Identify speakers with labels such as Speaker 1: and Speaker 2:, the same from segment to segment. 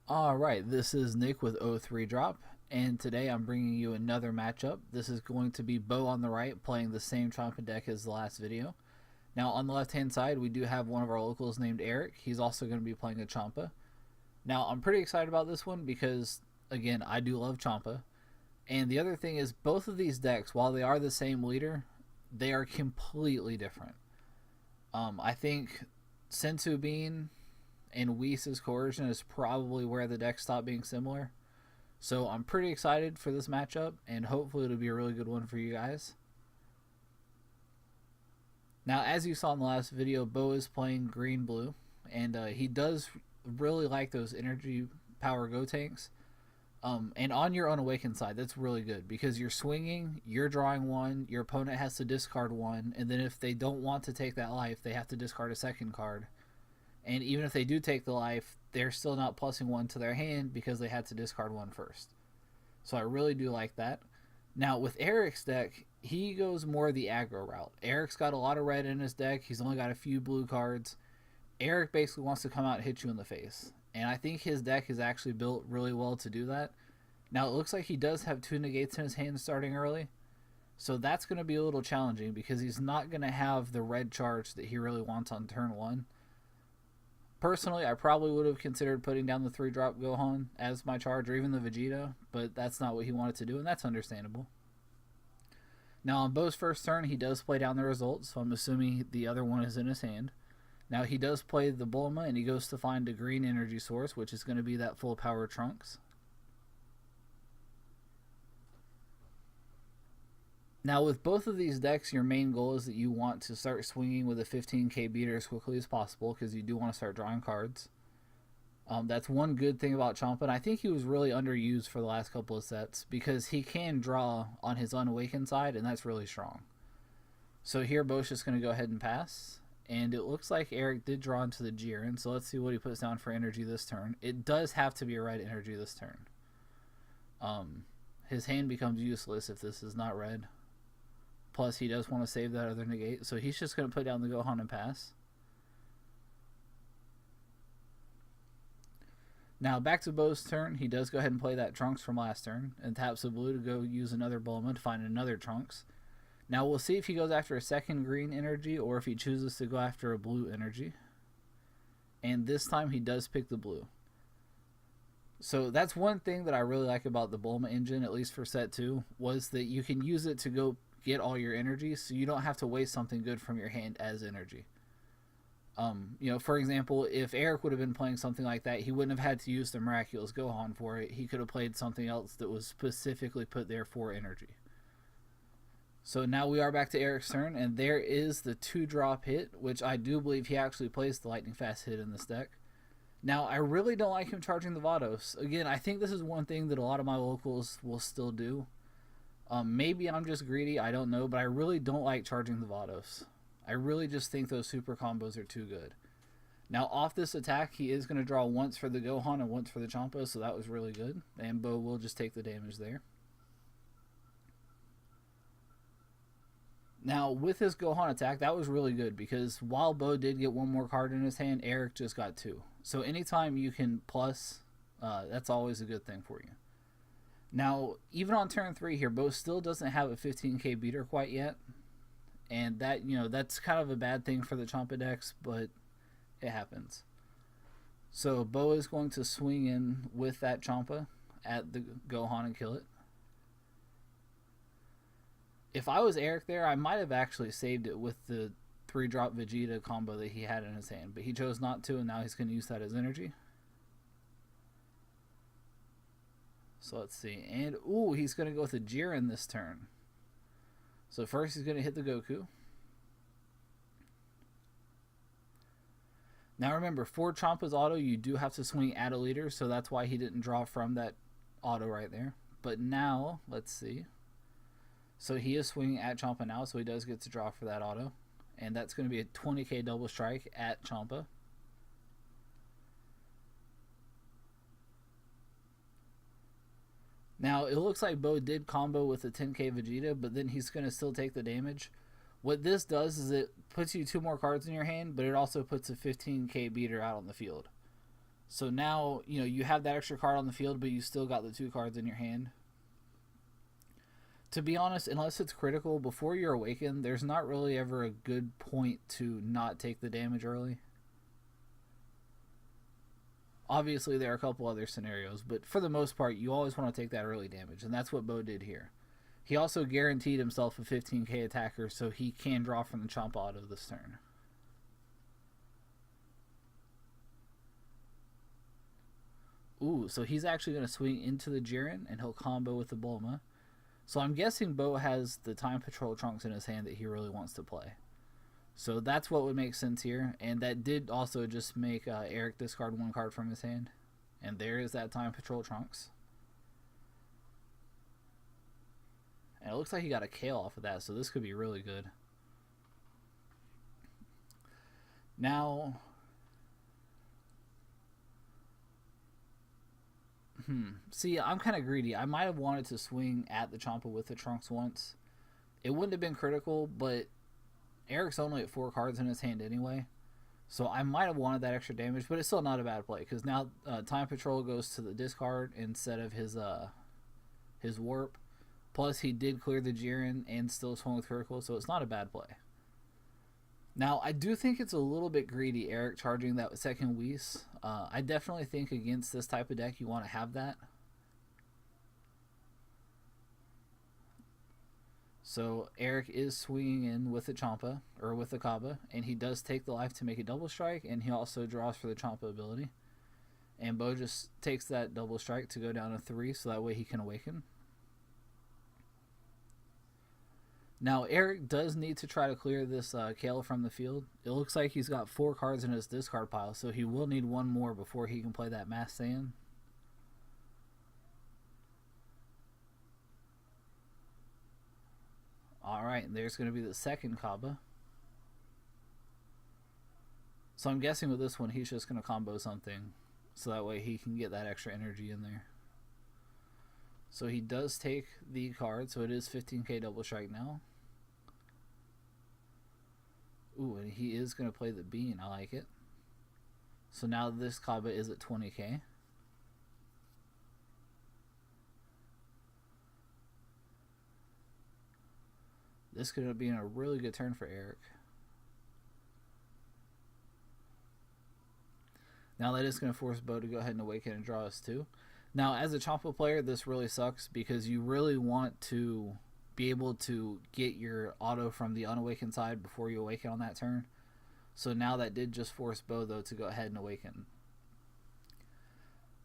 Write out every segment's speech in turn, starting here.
Speaker 1: Alright, this is Nick with O3 Drop, and today I'm bringing you another matchup. This is going to be Beau on the right playing the same Champa deck as the last video. Now on the left hand side we do have one of our locals named Eric. He's also going to be playing a Champa. Now I'm pretty excited about this one because, again, I do love Champa. And the other thing is, both of these decks, while they are the same leader, they are completely different. I think Sensu Bean and Whis' Coercion is probably where the decks stop being similar. So I'm pretty excited for this matchup, and hopefully it'll be a really good one for you guys. Now, as you saw in the last video, Beau is playing green-blue, and he does really like those energy power go tanks. And on your unawakened side, that's really good because you're swinging, you're drawing one, your opponent has to discard one, and then if they don't want to take that life, they have to discard a second card. And even if they do take the life, they're still not plussing one to their hand because they had to discard one first. So I really do like that. Now with Eric's deck, he goes more the aggro route. Eric's got a lot of red in his deck. He's only got a few blue cards. Eric basically wants to come out and hit you in the face. And I think his deck is actually built really well to do that. Now it looks like he does have two negates in his hand starting early. So that's going to be a little challenging because he's not going to have the red charge that he really wants on turn 1. Personally, I probably would have considered putting down the 3-drop Gohan as my charge, or even the Vegeta, but that's not what he wanted to do, and that's understandable. Now, on Beau's first turn, he does play down the results, so I'm assuming the other one is in his hand. Now, he does play the Bulma, and he goes to find a green energy source, which is going to be that full power Trunks. Now, with both of these decks, your main goal is that you want to start swinging with a 15k beater as quickly as possible because you do want to start drawing cards. That's one good thing about Champa, and I think he was really underused for the last couple of sets because he can draw on his unawakened side, and that's really strong. So here, Beau's just going to go ahead and pass, and it looks like Eric did draw into the Jiren, so let's see what he puts down for energy this turn. It does have to be a red energy this turn. His hand becomes useless if this is not red. Plus, he does want to save that other negate, so he's just going to put down the Gohan and pass. Now, back to Beau's turn. He does go ahead and play that Trunks from last turn, and taps the blue to go use another Bulma to find another Trunks. Now, we'll see if he goes after a second green energy, or if he chooses to go after a blue energy. And this time, he does pick the blue. So that's one thing that I really like about the Bulma engine, at least for set 2, was that you can use it to go get all your energy, so you don't have to waste something good from your hand as energy. For example, if Eric would have been playing something like that, he wouldn't have had to use the Miraculous Gohan for it. He could have played something else that was specifically put there for energy. So now we are back to Eric's turn, and there is the 2-drop hit, which I do believe he actually plays the Lightning Fast hit in this deck. Now, I really don't like him charging the Vados. Again, I think this is one thing that a lot of my locals will still do. Maybe I'm just greedy, I don't know, but I really don't like charging the Vados. I really just think those super combos are too good. Now, off this attack, he is going to draw once for the Gohan and once for the Champa, so that was really good. And Beau will just take the damage there. Now, with his Gohan attack, that was really good because while Beau did get one more card in his hand, Eric just got 2. So anytime you can plus, that's always a good thing for you. Now, even on turn 3 here, Beau still doesn't have a 15k beater quite yet. And that, that's kind of a bad thing for the Champa decks, but it happens. So Beau is going to swing in with that Champa at the Gohan and kill it. If I was Eric there, I might have actually saved it with the 3-drop Vegeta combo that he had in his hand, but he chose not to, and now he's going to use that as energy. So let's see. And, ooh, he's going to go with a Jiren this turn. So first he's going to hit the Goku. Now remember, for Champa's auto, you do have to swing at a leader, so that's why he didn't draw from that auto right there. But now, let's see. So he is swinging at Champa now, so he does get to draw for that auto. And that's going to be a 20k double strike at Champa. Now, it looks like Beau did combo with a 10k Vegeta, but then he's going to still take the damage. What this does is it puts you 2 more cards in your hand, but it also puts a 15k beater out on the field. So now, you have that extra card on the field, but you still got the 2 cards in your hand. To be honest, unless it's critical, before you're awakened, there's not really ever a good point to not take the damage early. Obviously, there are a couple other scenarios, but for the most part, you always want to take that early damage, and that's what Beau did here. He also guaranteed himself a 15k attacker, so he can draw from the Champa auto this turn. Ooh, so he's actually going to swing into the Jiren, and he'll combo with the Bulma. So I'm guessing Beau has the Time Patrol Trunks in his hand that he really wants to play. So that's what would make sense here. And that did also just make Eric discard 1 card from his hand. And there is that Time Patrol Trunks. And it looks like he got a Kale off of that, so this could be really good. Now... See, I'm kind of greedy. I might have wanted to swing at the Champa with the Trunks once. It wouldn't have been critical, but Eric's only at 4 cards in his hand anyway. So I might have wanted that extra damage, but it's still not a bad play. Because now Time Patrol goes to the discard instead of his Warp. Plus, he did clear the Jiren and still swung with critical, so it's not a bad play. Now, I do think it's a little bit greedy, Eric charging that second Whis. I definitely think against this type of deck, you want to have that. So, Eric is swinging in with the Champa, or with the Kaba, and he does take the life to make a double strike, and he also draws for the Champa ability. And Beau just takes that double strike to go down to 3, so that way he can awaken. Now, Eric does need to try to clear this Kale from the field. It looks like he's got 4 cards in his discard pile, so he will need 1 more before he can play that Mass Saiyan. Alright, there's going to be the second Kaba. So I'm guessing with this one, he's just going to combo something, so that way he can get that extra energy in there. So he does take the card, so it is 15k double strike now. Ooh, and he is going to play the Bean. I like it. So now this Kaba is at 20k. This could have been a really good turn for Eric. Now that is going to force Beau to go ahead and awaken and draw us 2. Now, as a Champa player, this really sucks because you really want to be able to get your auto from the unawakened side before you awaken on that turn. So now that did just force Beau, though, to go ahead and awaken.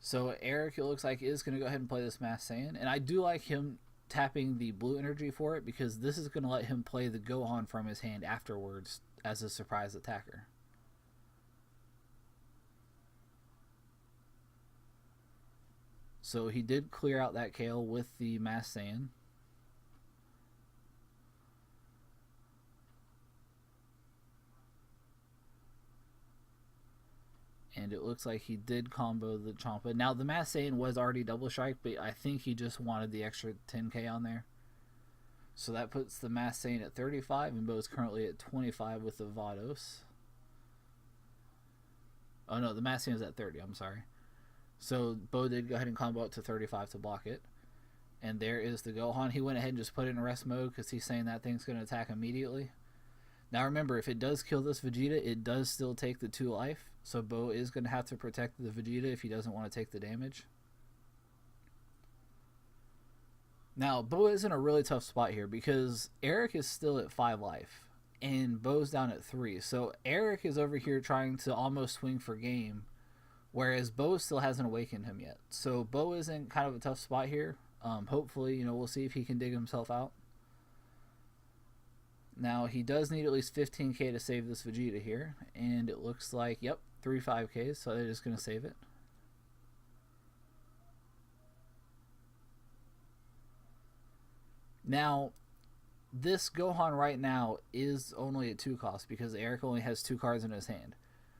Speaker 1: So Eric, it looks like, is going to go ahead and play this Mass Saiyan. And I do like him tapping the blue energy for it because this is going to let him play the Gohan from his hand afterwards as a surprise attacker. So he did clear out that Kale with the Mass Saiyan. And it looks like he did combo the Champa. Now, the Mass Saiyan was already double strike, but I think he just wanted the extra 10k on there. So that puts the Mass Saiyan at 35, and Beau's currently at 25 with the Vados. Oh no, the Mass Saiyan is at 30, I'm sorry. So Beau did go ahead and combo up to 35 to block it. And there is the Gohan. He went ahead and just put it in rest mode because he's saying that thing's going to attack immediately. Now remember, if it does kill this Vegeta, it does still take the 2 life. So Beau is going to have to protect the Vegeta if he doesn't want to take the damage. Now, Beau is in a really tough spot here because Eric is still at 5 life. And Beau's down at 3. So Eric is over here trying to almost swing for game, whereas Beau still hasn't awakened him yet. So Beau is in kind of a tough spot here. Hopefully, we'll see if he can dig himself out. Now, he does need at least 15k to save this Vegeta here. And it looks like, yep, 3 5ks, so it is going to save it. Now, this Gohan right now is only at 2 cost because Eric only has 2 cards in his hand.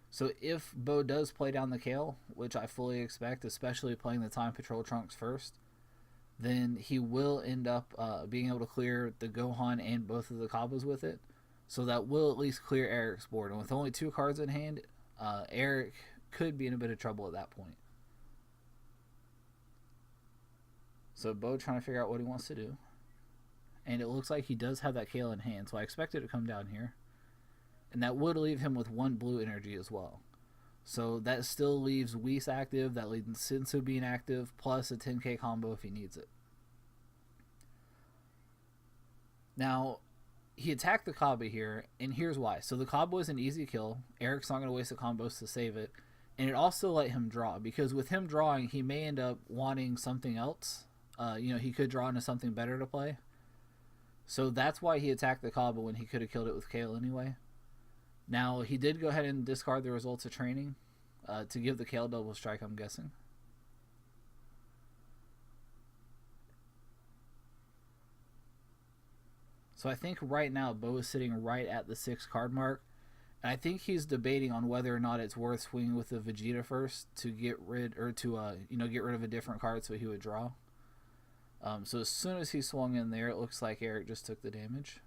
Speaker 1: So if Beau does play down the Kale, which I fully expect, especially playing the Time Patrol Trunks first, then he will end up being able to clear the Gohan and both of the Kabas with it. So that will at least clear Eric's board. And with only 2 cards in hand, Eric could be in a bit of trouble at that point. So Beau trying to figure out what he wants to do. And it looks like he does have that Kale in hand, so I expect it to come down here. And that would leave him with 1 blue energy as well. So that still leaves Whis active, that leaves Sensu being active, plus a 10k combo if he needs it. Now, he attacked the Kaba here, and here's why. So the Kaba was an easy kill. Eric's not going to waste the combos to save it. And it also let him draw, because with him drawing, he may end up wanting something else. He could draw into something better to play. So that's why he attacked the Kaba when he could have killed it with Kale anyway. Now, he did go ahead and discard the results of training to give the Kale double strike, I'm guessing. So I think right now Beau is sitting right at the 6 card mark. And I think he's debating on whether or not it's worth swinging with the Vegeta first to get rid, or to get rid of a different card so he would draw. So as soon as he swung in there, it looks like Eric just took the damage.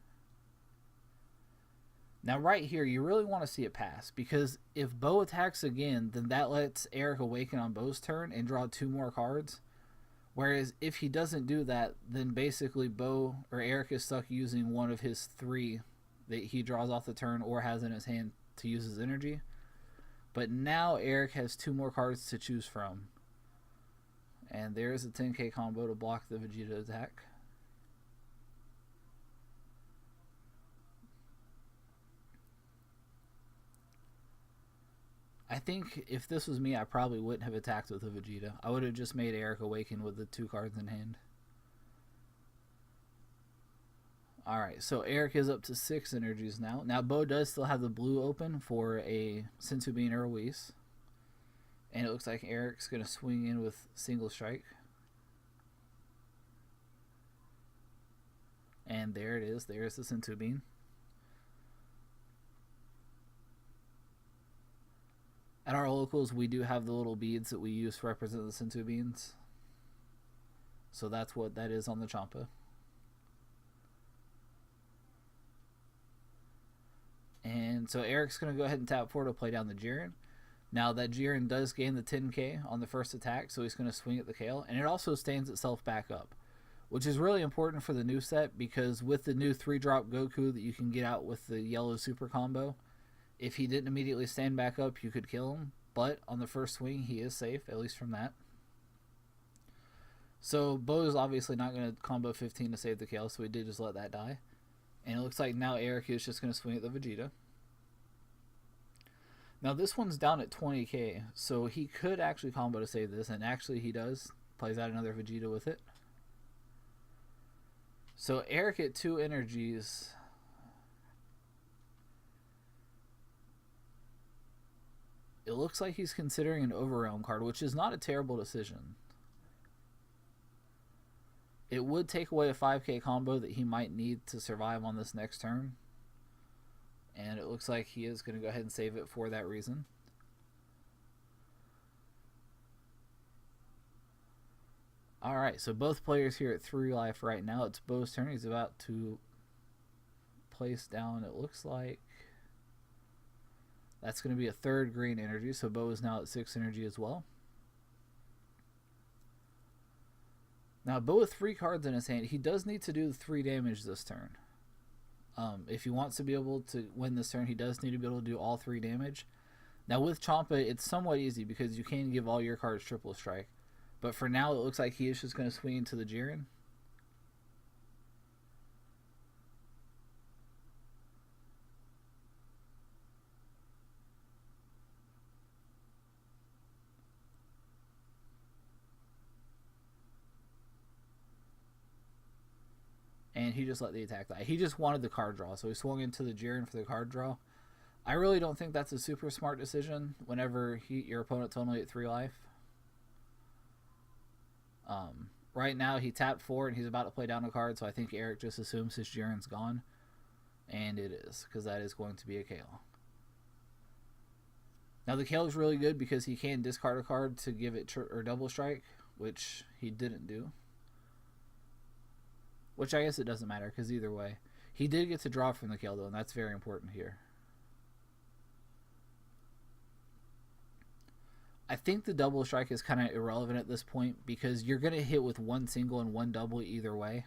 Speaker 1: Now right here, you really want to see it pass, because if Beau attacks again, then that lets Eric awaken on Beau's turn and draw 2 more cards. Whereas if he doesn't do that, then basically Beau or Eric is stuck using one of his 3 that he draws off the turn or has in his hand to use his energy. But now Eric has 2 more cards to choose from. And there's a 10k combo to block the Vegeta attack. I think if this was me, I probably wouldn't have attacked with a Vegeta. I would have just made Eric awaken with the 2 cards in hand. Alright, so Eric is up to 6 energies now. Now, Beau does still have the blue open for a Sensu Bean or a Whis. And it looks like Eric's going to swing in with single strike. And there it is. There's the Sensu Bean. At our locals, we do have the little beads that we use to represent the Sensu Beans. So that's what that is on the Champa. And so Eric's going to go ahead and tap 4 to play down the Jiren. Now that Jiren does gain the 10k on the first attack, so he's going to swing at the Kale. And it also stands itself back up, which is really important for the new set, because with the new 3-drop Goku that you can get out with the yellow super combo, if he didn't immediately stand back up, you could kill him. But on the first swing, he is safe, at least from that. So Beau is obviously not going to combo 15 to save the Kale, so he did just let that die. And it looks like now Eric is just going to swing at the Vegeta. Now this one's down at 20k, so he could actually combo to save this, and actually he does. Plays out another Vegeta with it. So Eric at 2 energies. It looks like he's considering an Overrealm card, which is not a terrible decision. It would take away a 5k combo that he might need to survive on this next turn. And it looks like he is going to go ahead and save it for that reason. Alright, so both players here at 3 life right now. It's Beau's turn. He's about to place down, it looks like, that's going to be a 3rd green energy, so Beau is now at 6 energy as well. Now, Beau with 3 cards in his hand, he does need to do 3 damage this turn. If he wants to be able to win this turn, he does need to be able to do all 3 damage. Now, with Champa, it's somewhat easy because you can give all your cards triple strike. But for now, it looks like he is just going to swing into the Jiren. And he just let the attack die. He just wanted the card draw, so he swung into the Jiren for the card draw. I really don't think that's a super smart decision whenever your opponent's only at 3 life. Right now, he tapped 4 and he's about to play down a card, so I think Eric just assumes his Jiren's gone. And it is, because that is going to be a Kale. Now, the Kale is really good because he can discard a card to give it or double strike, which he didn't do. Which I guess it doesn't matter, because either way. He did get to draw from the Kale, though, and that's very important here. I think the double strike is kind of irrelevant at this point because you're going to hit with one single and one double either way.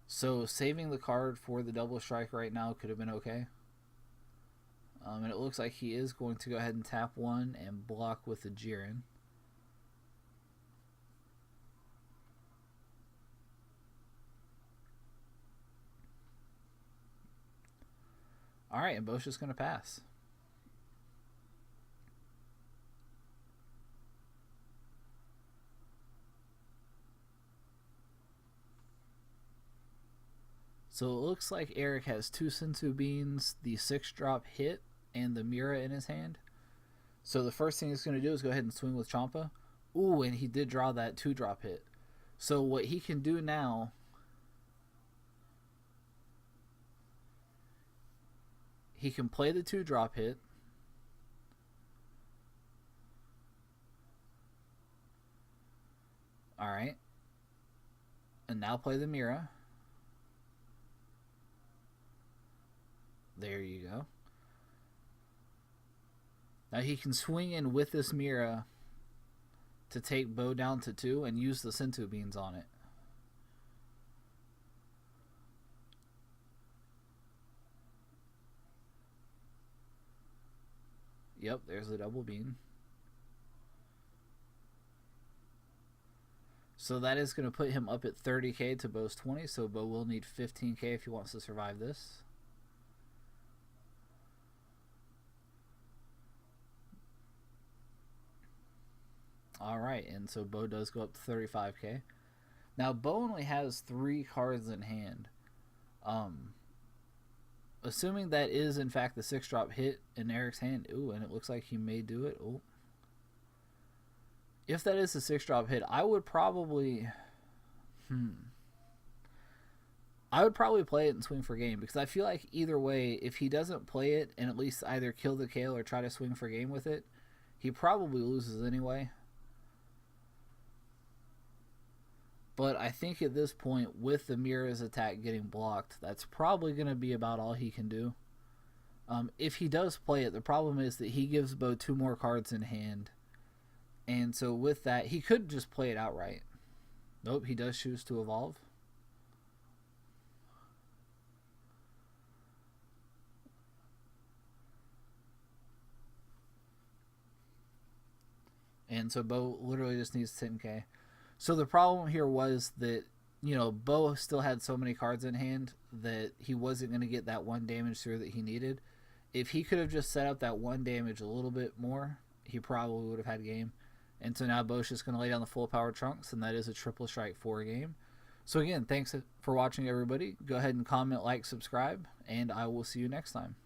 Speaker 1: So saving the card for the double strike right now could have been okay. And it looks like he is going to go ahead and tap one and block with the Jiren. Alright, and Beau's just going to pass. So it looks like Eric has 2 Senzu Beans, the 6-drop hit, and the Mira in his hand. So the first thing he's going to do is go ahead and swing with Champa. Ooh, and he did draw that 2-drop hit. So what he can do now, he can play the 2-drop hit. Alright. And now play the Mira. There you go. Now he can swing in with this Mira to take Beau down to 2 and use the Senzu Beans on it. Yep, there's the double bean. So that is going to put him up at 30k to Beau's 20, so Beau will need 15k if he wants to survive this. Alright, and so Beau does go up to 35k. Now, Beau only has 3 cards in hand. Assuming that is, in fact, the 6-drop hit in Eric's hand. Ooh, and it looks like he may do it. Ooh. If that is the 6-drop hit, I would probably... I would probably play it and swing for game, because I feel like either way, if he doesn't play it and at least either kill the KO or try to swing for game with it, he probably loses anyway. But I think at this point, with the Mira's attack getting blocked, that's probably going to be about all he can do. If he does play it, the problem is that he gives Beau 2 more cards in hand. And so with that, he could just play it outright. Nope, he does choose to evolve. And so Beau literally just needs 10k. So the problem here was that, you know, Beau still had so many cards in hand that he wasn't going to get that 1 damage through that he needed. If he could have just set up that 1 damage a little bit more, he probably would have had game. And so now Beau's just going to lay down the full power trunks, and that is a triple strike 4 game. So again, thanks for watching, everybody. Go ahead and comment, like, subscribe, and I will see you next time.